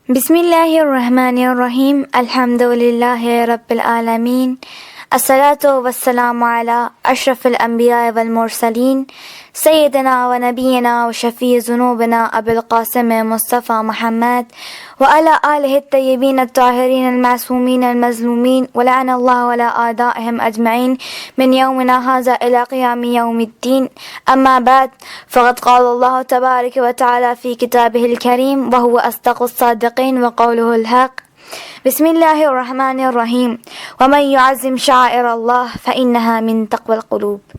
بسم اللہ الرحمن الرحیم الحمد للہ رب العالمین الصلاۃ والسلام علی اشرف الانبیاء والمرسلین سیدنا و نبینا و شفیع ذنوبنا ابو القاسم مصطفیٰ محمد وعلی آلہ الطیبین الطاہرین المعصومین المظلومین ولعن اللہ ولا اعدائهم اجمعین من یومنا ھذا الی قیام یوم الدین اما بعد فقد قال اللہ تبارک و تعالی فی کتابہ الکریم وهو اصدق الصادقین وقولہ الحق بسم اللہ الرحمن الرحیم ومن یعظم شعائر اللہ فإنها من تقوی القلوب۔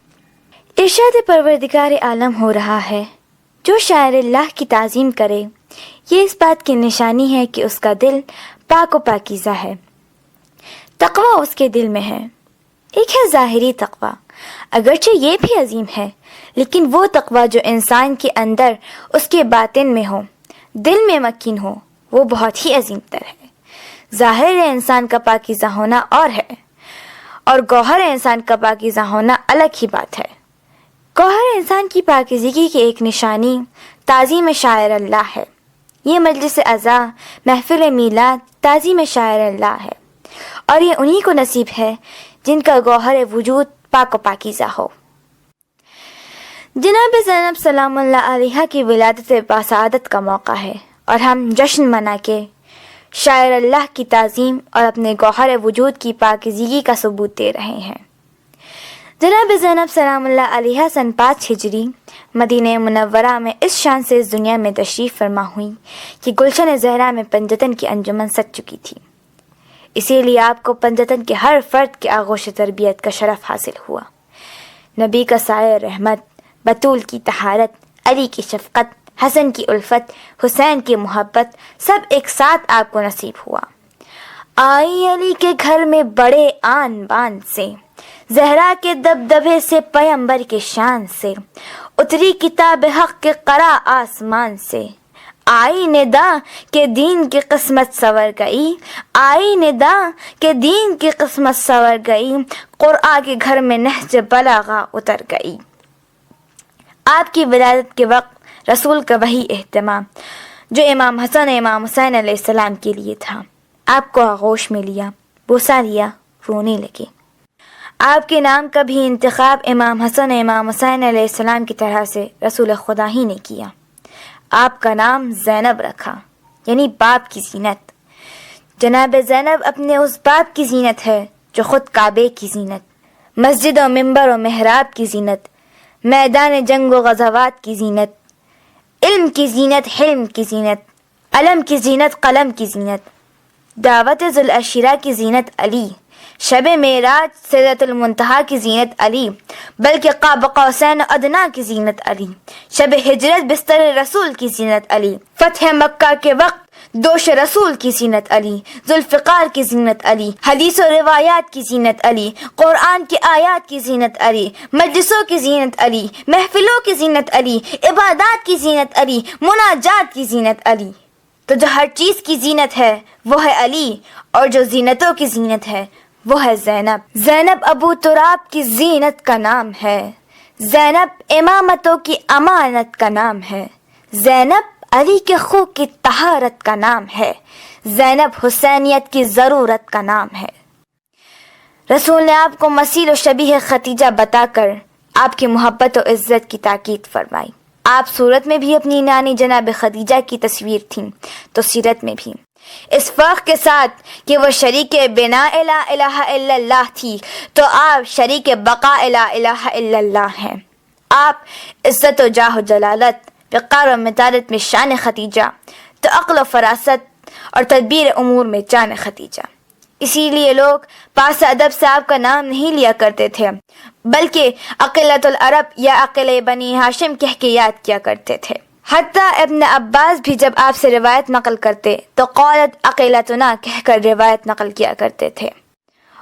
ارشاد پروردگار عالم ہو رہا ہے، جو شاعر اللہ کی تعظیم کرے یہ اس بات کی نشانی ہے کہ اس کا دل پاک و پاکیزہ ہے، تقوی اس کے دل میں ہے۔ ایک ہے ظاہری تقوی، اگرچہ یہ بھی عظیم ہے، لیکن وہ تقوی جو انسان کے اندر اس کے باطن میں ہو، دل میں مکین ہو، وہ بہت ہی عظیم تر ہے۔ ظاہر انسان کا پاکیزہ ہونا اور ہے، اور گوہر انسان کا پاکیزہ ہونا الگ ہی بات ہے۔ گوہر انسان کی پاکیزگی کی ایک نشانی تعظیم شاعر اللہ ہے۔ یہ مجلس عزا، محفل میلاد تعظیم شاعر اللہ ہے، اور یہ انہی کو نصیب ہے جن کا گوہر وجود پاک و پاکیزہ ہو۔ جناب زینب سلام اللہ علیہا کی ولادت باسعادت کا موقع ہے، اور ہم جشن منا کے شاعر اللہ کی تعظیم اور اپنے گوہر وجود کی پاکیزگی کا ثبوت دے رہے ہیں۔ جناب زینب سلام اللہ علیہا سن 5 ہجری مدینہ منورہ میں اس شان سے اس دنیا میں تشریف فرما ہوئی کہ گلشن زہرا میں پنجتن کی انجمن سج چکی تھی، اسی لیے آپ کو پنجتن کے ہر فرد کے آغوش تربیت کا شرف حاصل ہوا۔ نبی کا سایہ رحمت، بطول کی طہارت، علی کی شفقت، حسن کی الفت، حسین کی محبت، سب ایک ساتھ آپ کو نصیب ہوا۔ آئی علی کے گھر میں بڑے آن بان سے، زہرا کے دبدبے سے، پیمبر کے شان سے، اتری کتاب حق کے قرا آسمان سے۔ آئی ندا کہ دین کی قسمت سور گئی، آئی ندا کہ دین کی قسمت سور گئی، قرآن کے گھر میں نہج بلاغہ اتر گئی۔ آپ کی ولادت کے وقت رسول کا وہی اہتمام جو امام حسن امام حسین علیہ السلام کے لیے تھا، آپ کو آغوش میں لیا، بوسہ لیا، رونے لگے۔ آپ کے نام کا بھی انتخاب امام حسن امام حسین علیہ السلام کی طرح سے رسول خدا ہی نے کیا۔ آپ کا نام زینب رکھا، یعنی باپ کی زینت۔ جناب زینب اپنے اس باپ کی زینت ہے جو خود کعبے کی زینت، مسجد و منبر و محراب کی زینت، میدان جنگ و غزوات کی زینت، علم کی زینت، حلم کی زینت، علم کی زینت، قلم کی زینت، دعوت ذوالعشیرہ کی زینت علی، شب معراج سدرۃ المنتہا کی زینت علی، بلکہ قاب قوسین ادنیٰ کی زینت علی، شب ہجرت بستر رسول کی زینت علی، فتح مکہ کے وقت دوش رسول کی زینت علی، ذوالفقار کی زینت علی، حدیث و روایات کی زینت علی، قرآن کی آیات کی زینت علی، مجلسوں کی زینت علی، محفلوں کی زینت علی، عبادات کی زینت علی، مناجات کی زینت علی۔ تو جو ہر چیز کی زینت ہے وہ ہے علی، اور جو زینتوں کی زینت ہے وہ ہے زینب۔ زینب ابو تراب کی زینت کا نام ہے، زینب امامتوں کی امانت کا نام ہے، زینب علی کے خو کی طہارت کا نام ہے، زینب حسینیت کی ضرورت کا نام ہے۔ رسول نے آپ کو مثیل و شبیہ خدیجہ بتا کر آپ کی محبت و عزت کی تاکید فرمائی۔ آپ صورت میں بھی اپنی نانی جناب خدیجہ کی تصویر تھیں، تو سیرت میں بھی، اس فرق کے ساتھ کہ وہ شریک بنا لا الہ الا اللہ تھی، تو آپ شریک بقا لا الہ الا اللہ ہیں۔ آپ عزت و جاہ و جلالت، وقار و متانت میں شان خدیجہ، تو عقل و فراست اور تدبیر امور میں جان خدیجہ۔ اسی لیے لوگ پاس ادب سے آپ کا نام نہیں لیا کرتے تھے، بلکہ عقیلۃ العرب یا عقیل بنی ہاشم کہہ کے یاد کیا کرتے تھے۔ حتیٰ ابن عباس بھی جب آپ سے روایت نقل کرتے تو قولت عقیلتنا کہہ کر روایت نقل کیا کرتے تھے۔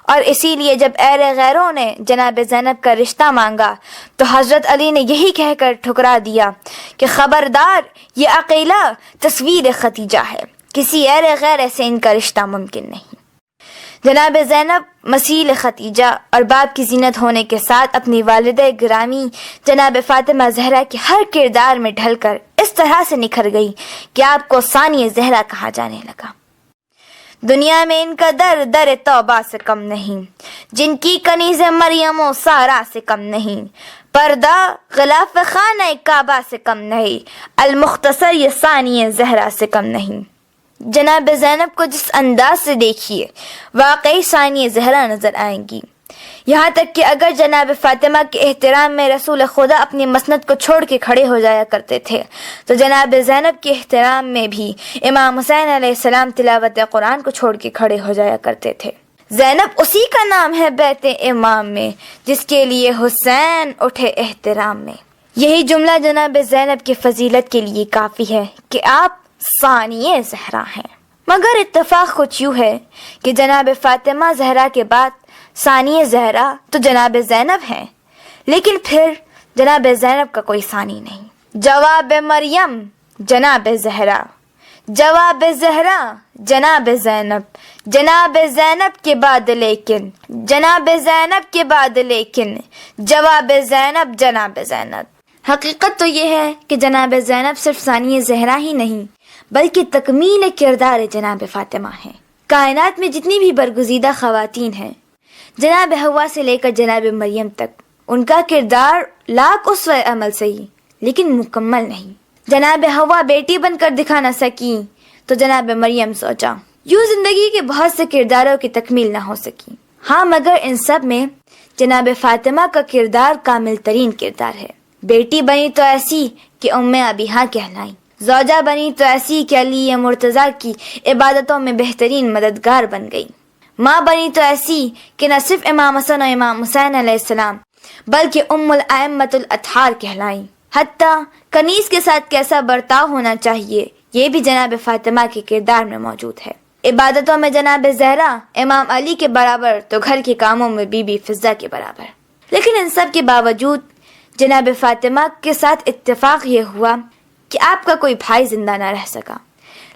اور اسی لیے جب اہل غیروں نے جناب زینب کا رشتہ مانگا تو حضرت علی نے یہی کہہ کر ٹھکرا دیا کہ خبردار، یہ عقیلہ تصویر خدیجہ ہے، کسی اہل غیر سے ان کا رشتہ ممکن نہیں۔ جناب زینب مسیل ختیجہ اور باپ کی زینت ہونے کے ساتھ اپنی والدہ گرامی جناب فاطمہ زہرا کے ہر کردار میں ڈھل کر اس طرح سے نکھر گئی کہ آپ کو ثانیہ زہرا کہا جانے لگا۔ دنیا میں ان کا در در توبہ سے کم نہیں، جن کی کنیز مریم و سارا سے کم نہیں، پردہ غلاف خانہ کعبہ سے کم نہیں، المختصر یہ ثانیہ زہرا سے کم نہیں۔ جناب زینب کو جس انداز سے دیکھیے واقعی ثانیہ زہرا نظر آئیں گی، یہاں تک کہ اگر جناب فاطمہ کے احترام میں رسول خدا اپنی مسند کو چھوڑ کے کھڑے ہو جایا کرتے تھے تو جناب زینب کے احترام میں بھی امام حسین علیہ السلام تلاوت قرآن کو چھوڑ کے کھڑے ہو جایا کرتے تھے۔ زینب اسی کا نام ہے بیت امام میں جس کے لیے حسین اٹھے احترام میں۔ یہی جملہ جناب زینب کی فضیلت کے لیے کافی ہے کہ آپ ثانیہ زہرا ہیں۔ مگر اتفاق کچھ یوں ہے کہ جناب فاطمہ زہرا کے بعد ثانیہ زہرا تو جناب زینب ہیں، لیکن پھر جناب زینب کا کوئی ثانی نہیں۔ جواب مریم جناب زہرا، جواب زہرا جناب زینب، جناب زینب کے بعد لیکن، جناب زینب کے بعد لیکن، جواب زینب جناب زینب۔ حقیقت تو یہ ہے کہ جناب زینب صرف ثانیہ زہرا ہی نہیں بلکہ تکمیل کردار جناب فاطمہ ہیں۔ کائنات میں جتنی بھی برگزیدہ خواتین ہیں، جناب حوا سے لے کر جناب مریم تک، ان کا کردار لاکھ اسوہ عمل صحیح لیکن مکمل نہیں۔ جناب حوا بیٹی بن کر دکھا نہ سکی تو جناب مریم سوچا، یوں زندگی کے بہت سے کرداروں کی تکمیل نہ ہو سکی۔ ہاں مگر ان سب میں جناب فاطمہ کا کردار کامل ترین کردار ہے۔ بیٹی بنی تو ایسی کہ ام ابیہا کہلائیں، زوجہ بنی تو ایسی کہ علی مرتضیٰ کی عبادتوں میں بہترین مددگار بن گئی، ماں بنی تو ایسی کہ نہ صرف امام حسن و امام حسین علیہ السلام بلکہ ام الائمۃ الاطہار کہلائیں۔ حتیٰ کنیز کے ساتھ کیسا برتاؤ ہونا چاہیے یہ بھی جناب فاطمہ کے کردار میں موجود ہے۔ عبادتوں میں جناب زہرا امام علی کے برابر تو گھر کے کاموں میں بی بی فضہ کے برابر۔ لیکن ان سب کے باوجود جناب فاطمہ کے ساتھ اتفاق یہ ہوا کہ آپ کا کوئی بھائی زندہ نہ رہ سکا،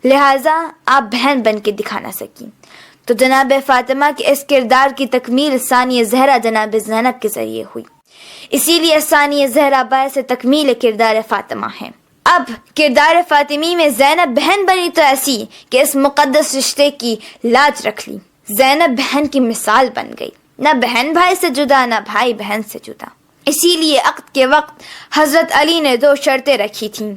لہٰذا آپ بہن بن کے دکھا نہ سکی، تو جناب فاطمہ کے اس کردار کی تکمیل ثانیہ زہرا جناب زینب کے ذریعے ہوئی۔ اسی لیے ثانیہ زہرا باعث تکمیل کردار فاطمہ ہیں۔ اب کردار فاطمی میں زینب بہن بنی تو ایسی کہ اس مقدس رشتے کی لاج رکھ لی۔ زینب بہن کی مثال بن گئی، نہ بہن بھائی سے جدا نہ بھائی بہن سے جدا۔ اسی لیے عقد کے وقت حضرت علی نے 2 شرطیں رکھی تھیں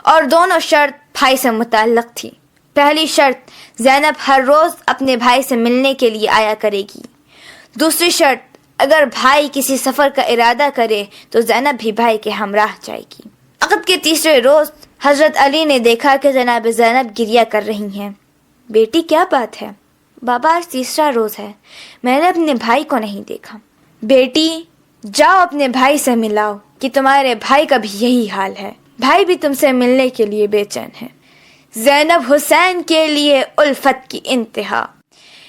اور دونوں شرط بھائی سے متعلق تھی۔ پہلی شرط، زینب ہر روز اپنے بھائی سے ملنے کے لیے آیا کرے گی۔ دوسری شرط، اگر بھائی کسی سفر کا ارادہ کرے تو زینب بھی بھائی کے ہمراہ جائے گی۔ عقد کے تیسرے روز حضرت علی نے دیکھا کہ جناب زینب گریہ کر رہی ہیں۔ بیٹی کیا بات ہے؟ بابا آج تیسرا روز ہے، میں نے اپنے بھائی کو نہیں دیکھا۔ بیٹی جاؤ اپنے بھائی سے ملاؤ کہ تمہارے بھائی کا بھی یہی حال ہے، بھائی بھی تم سے ملنے کے لیے بے چین ہے۔ زینب حسین کے لیے الفت کی انتہا،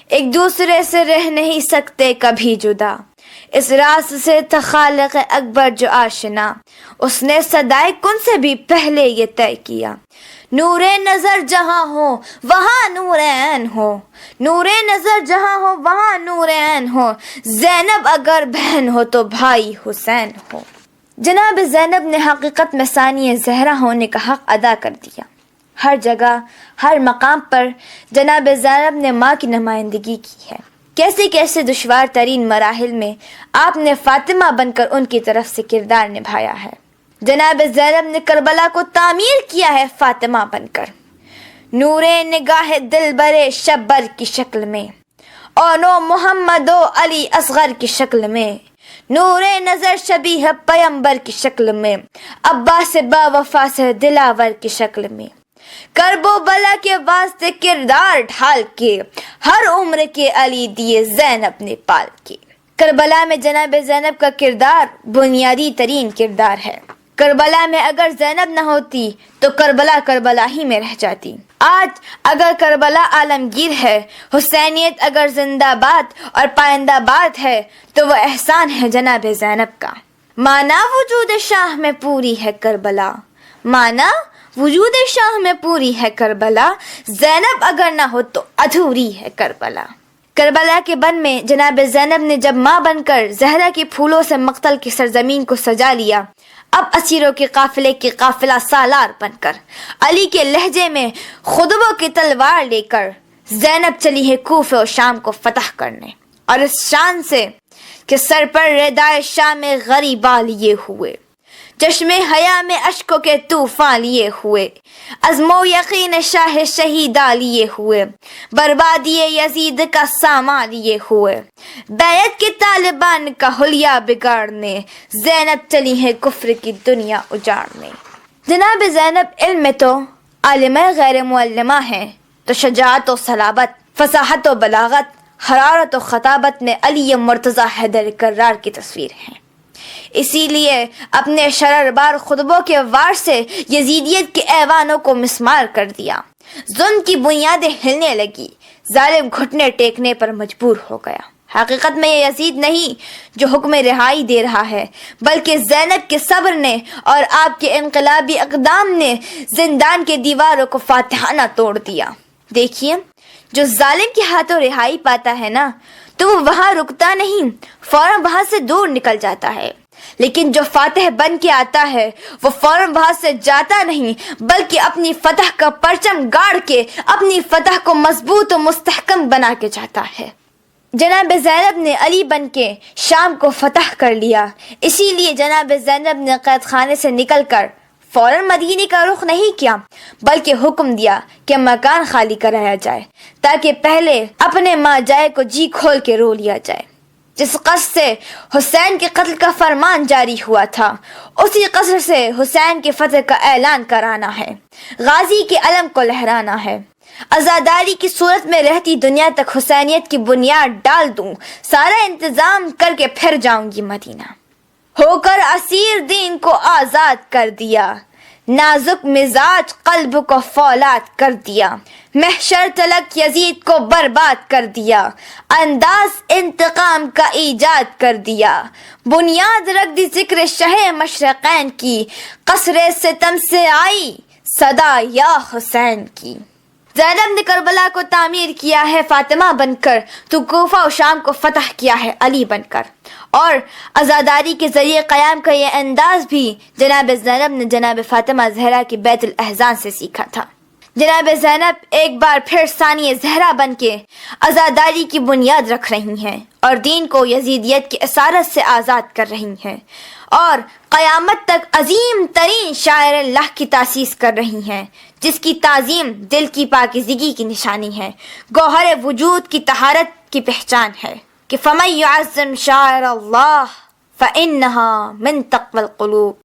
ایک دوسرے سے رہ نہیں سکتے کبھی جدا، اس راز سے تھا خالق اکبر جو آشنا، اس نے صدائے کن سے بھی پہلے یہ طے کیا، نور نظر جہاں ہو وہاں نور عین ہو، نور نظر جہاں ہو وہاں نور عین ہو، زینب اگر بہن ہو تو بھائی حسین ہو۔ جناب زینب نے حقیقت میں ثانیہ زہرا ہونے کا حق ادا کر دیا۔ ہر جگہ ہر مقام پر جناب زینب نے ماں کی نمائندگی کی ہے۔ کیسے کیسے دشوار ترین مراحل میں آپ نے فاطمہ بن کر ان کی طرف سے کردار نبھایا ہے۔ جناب زینب نے کربلا کو تعمیر کیا ہے فاطمہ بن کر، نور نگاہ دل برے شبر کی شکل میں، اور نو محمد و علی اصغر کی شکل میں، نور نظر شبیہ پیمبر کی شکل میں، عباس با وفا سے دلاور کی شکل میں، کرب و بلا کے واسطے کردار ڈھال کے ہر عمر کے علی دیے زینب نے پال کے۔ کربلا میں جناب زینب کا کردار بنیادی ترین کردار ہے۔ کربلا میں اگر زینب نہ ہوتی تو کربلا کربلا ہی میں رہ جاتی۔ آج اگر کربلا عالمگیر ہے، حسینیت اگر زندہ باد اور پائندہ باد ہے تو وہ احسان ہے جناب زینب کا۔ مانا وجود شاہ میں پوری ہے کربلا، مانا وجود شاہ میں پوری ہے کربلا، زینب اگر نہ ہو تو ادھوری ہے کربلا۔ کربلا کے بن میں جناب زینب نے جب ماں بن کر زہرا کے پھولوں سے مقتل کی سرزمین کو سجا لیا، اب اسیروں کے قافلے کی قافلہ سالار بن کر علی کے لہجے میں خطبوں کی تلوار لے کر زینب چلی ہے کوفہ و شام کو فتح کرنے، اور اس شان سے کہ سر پر ردائے شام غریباں لیے ہوئے، چشم حیا میں اشکوں کے طوفان لیے ہوئے، عزم و یقین شاہ شہیدہ لیے ہوئے، بربادی یزید کا سامان لیے ہوئے، بیعت کے طالبان کا حلیہ بگاڑنے، زینب چلی ہے کفر کی دنیا اجاڑنے۔ جناب زینب علم میں تو عالمہ غیر معلمہ ہیں، تو شجاعت و صلابت، فصاحت و بلاغت، حرارت و خطابت میں علی مرتضیٰ حیدر کرار کی تصویر ہیں۔ اسی لیے اپنے شرر بار خطبوں کے وار سے یزیدیت کے ایوانوں کو مسمار کر دیا، ظلم کی بنیادیں ہلنے لگی، ظالم گھٹنے ٹیکنے پر مجبور ہو گیا۔ حقیقت میں یہ یزید نہیں جو حکم رہائی دے رہا ہے، بلکہ زینب کے صبر نے اور آپ کے انقلابی اقدام نے زندان کے دیواروں کو فاتحانہ توڑ دیا۔ دیکھیے، جو ظالم کے ہاتھوں رہائی پاتا ہے نا، تو وہ وہاں رکتا نہیں، فوراً وہاں سے دور نکل جاتا ہے، لیکن جو فاتح بن کے آتا ہے وہ فوراً وہاں سے جاتا نہیں، بلکہ اپنی فتح کا پرچم گاڑ کے اپنی فتح کو مضبوط و مستحکم بنا کے جاتا ہے۔ جناب زینب نے علی بن کے شام کو فتح کر لیا، اسی لیے جناب زینب نے قید خانے سے نکل کر فوراً مدینے کا رخ نہیں کیا، بلکہ حکم دیا کہ مکان خالی کرایا جائے تاکہ پہلے اپنے ماں جائے کو جی کھول کے رو لیا جائے۔ جس قصر سے حسین کے قتل کا فرمان جاری ہوا تھا، اسی قصر سے حسین کے فتح کا اعلان کرانا ہے، غازی کے علم کو لہرانا ہے۔ عزاداری کی صورت میں رہتی دنیا تک حسینیت کی بنیاد ڈال دوں، سارا انتظام کر کے پھر جاؤں گی مدینہ۔ ہو کر اسیر دین کو آزاد کر دیا، نازک مزاج قلب کو فولاد کر دیا، محشر تلک یزید کو برباد کر دیا، انداز انتقام کا ایجاد کر دیا، بنیاد رکھ دی ذکر شہ مشرقین کی، قصر ستم سے آئی صدا یا حسین کی۔ زینب نے کربلا کو تعمیر کیا ہے فاطمہ بن کر، تو کوفہ و شام کو فتح کیا ہے علی بن کر، اور عزاداری کے ذریعے قیام کا یہ انداز بھی جناب زینب نے جناب فاطمہ زہرا کی بیت الاحزان سے سیکھا تھا۔ جناب زینب ایک بار پھر ثانی زہرا بن کے عزاداری کی بنیاد رکھ رہی ہیں اور دین کو یزیدیت کی اسارت سے آزاد کر رہی ہیں، اور قیامت تک عظیم ترین شاعر اللہ کی تاسیس کر رہی ہیں، جس کی تعظیم دل کی پاکیزگی کی نشانی ہے، گوہر وجود کی طہارت کی پہچان ہے کہ فَمَن يُعَظِّمْ شَعَائِرَ اللَّهِ فَإِنَّهَا مِن تَقْوَى الْقُلُوبِ۔